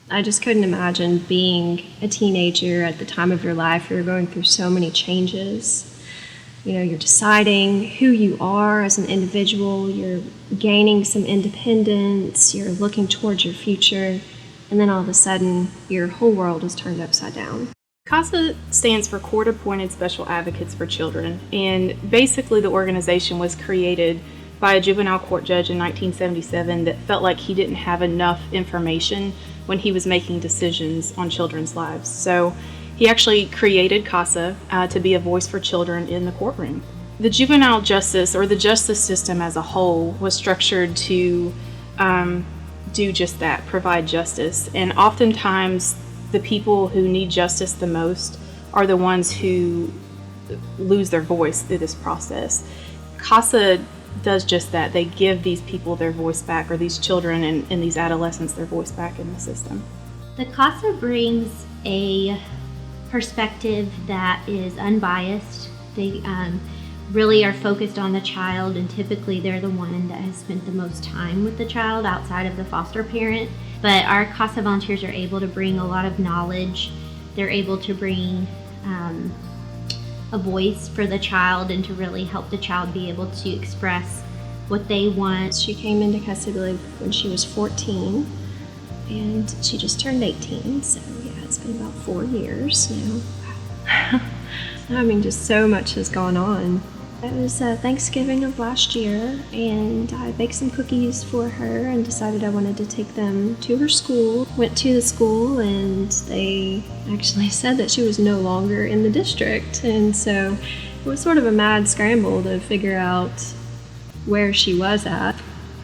I just couldn't imagine being a teenager at the time of your life. You're going through so many changes. You know, you're deciding who you are as an individual. You're gaining some independence. You're looking towards your future. And then all of a sudden, your whole world is turned upside down. CASA stands for Court-Appointed Special Advocates for Children. And basically the organization was created by a juvenile court judge in 1977 that felt like he didn't have enough information when he was making decisions on children's lives. So he actually created CASA to be a voice for children in the courtroom. The juvenile justice, or the justice system as a whole, was structured to do just that, provide justice. And oftentimes the people who need justice the most are the ones who lose their voice through this process. CASA does just that. They give these people their voice back, or these children and these adolescents their voice back in the system. The CASA brings a perspective that is unbiased. They really are focused on the child, and typically they're the one that has spent the most time with the child outside of the foster parent. But our CASA volunteers are able to bring a lot of knowledge. They're able to bring a voice for the child and to really help the child be able to express what they want. She came into custody when she was 14, and she just turned 18, so yeah, it's been about 4 years now. I mean, just so much has gone on. It was Thanksgiving of last year, and I baked some cookies for her and decided I wanted to take them to her school. Went to the school, and they actually said that she was no longer in the district, and so it was sort of a mad scramble to figure out where she was at.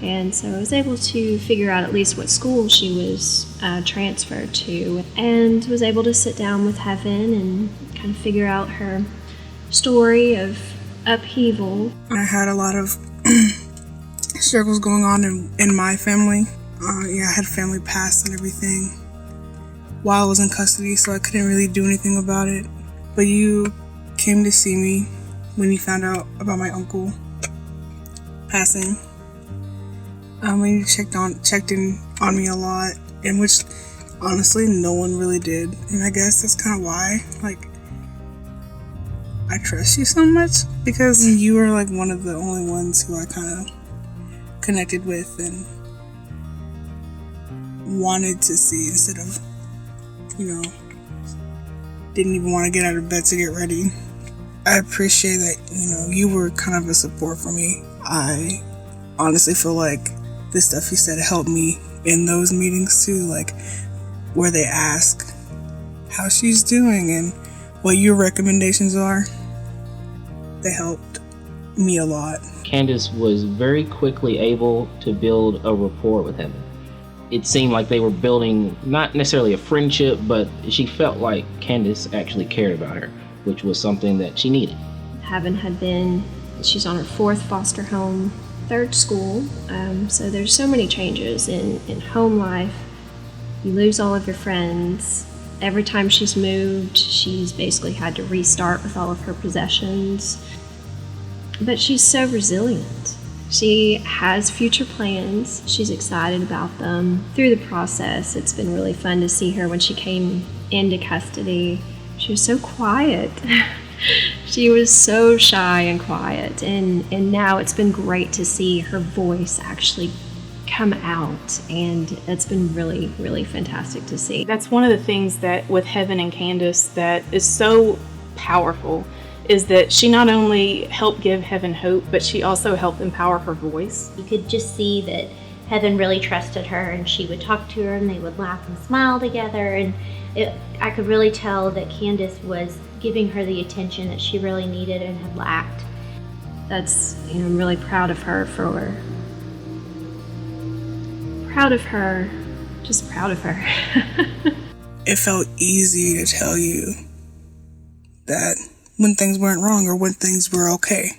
And so I was able to figure out at least what school she was transferred to, and was able to sit down with Heaven and kind of figure out her story of upheaval. I had a lot of struggles going on in my family. I had family past and everything while I was in custody, so I couldn't really do anything about it. But you came to see me when you found out about my uncle passing. And you checked in on me a lot, in which honestly no one really did. And I guess that's kind of why, I trust you so much, because you were one of the only ones who I kind of connected with and wanted to see, instead of, didn't even want to get out of bed to get ready. I appreciate that, you were kind of a support for me. I honestly feel like the stuff you said helped me in those meetings too, where they ask how she's doing and what your recommendations are. They helped me a lot. Candace was very quickly able to build a rapport with Heaven. It seemed like they were building not necessarily a friendship, but she felt like Candace actually cared about her, which was something that she needed. Heaven she's on her 4th foster home, 3rd school, so there's so many changes in home life. You lose all of your friends. Every time she's moved, she's basically had to restart with all of her possessions. But she's so resilient. She has future plans. She's excited about them. Through the process, it's been really fun to see her when she came into custody. She was so quiet. She was so shy and quiet. And now it's been great to see her voice actually come out, and it's been really, really fantastic to see. That's one of the things that with Heaven and Candace that is so powerful, is that she not only helped give Heaven hope, but she also helped empower her voice. You could just see that Heaven really trusted her, and she would talk to her and they would laugh and smile together, and I could really tell that Candace was giving her the attention that she really needed and had lacked. I'm really proud of her just proud of her. It felt easy to tell you that when things weren't wrong or when things were okay.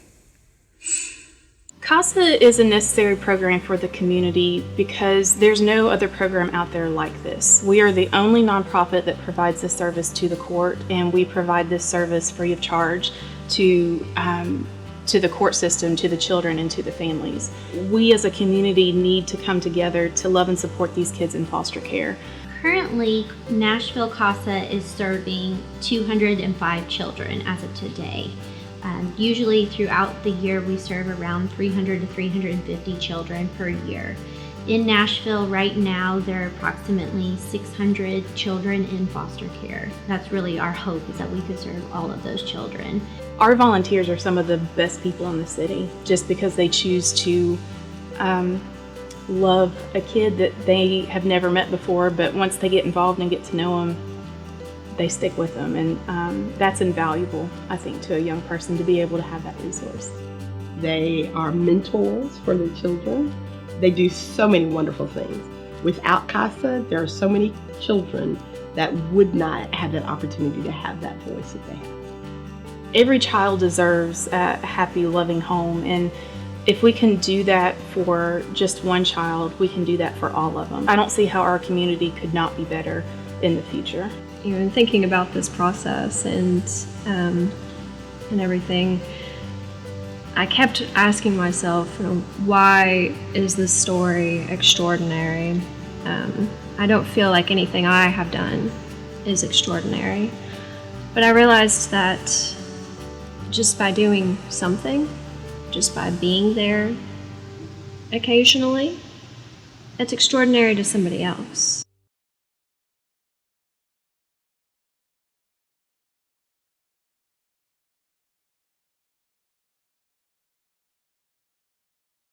CASA is a necessary program for the community because there's no other program out there like this. We are the only nonprofit that provides this service to the court, and we provide this service free of charge to the court system, to the children, and to the families. We as a community need to come together to love and support these kids in foster care. Currently, Nashville CASA is serving 205 children as of today. Usually throughout the year, we serve around 300 to 350 children per year. In Nashville right now, there are approximately 600 children in foster care. That's really our hope, is that we could serve all of those children. Our volunteers are some of the best people in the city, just because they choose to love a kid that they have never met before, but once they get involved and get to know them, they stick with them, and that's invaluable, I think, to a young person to be able to have that resource. They are mentors for the children. They do so many wonderful things. Without CASA, there are so many children that would not have that opportunity to have that voice that they have. Every child deserves a happy, loving home, and if we can do that for just one child, we can do that for all of them. I don't see how our community could not be better in the future. You know, in thinking about this process and everything, I kept asking myself, you know, why is this story extraordinary? I don't feel like anything I have done is extraordinary, but I realized that just by doing something, just by being there occasionally, it's extraordinary to somebody else.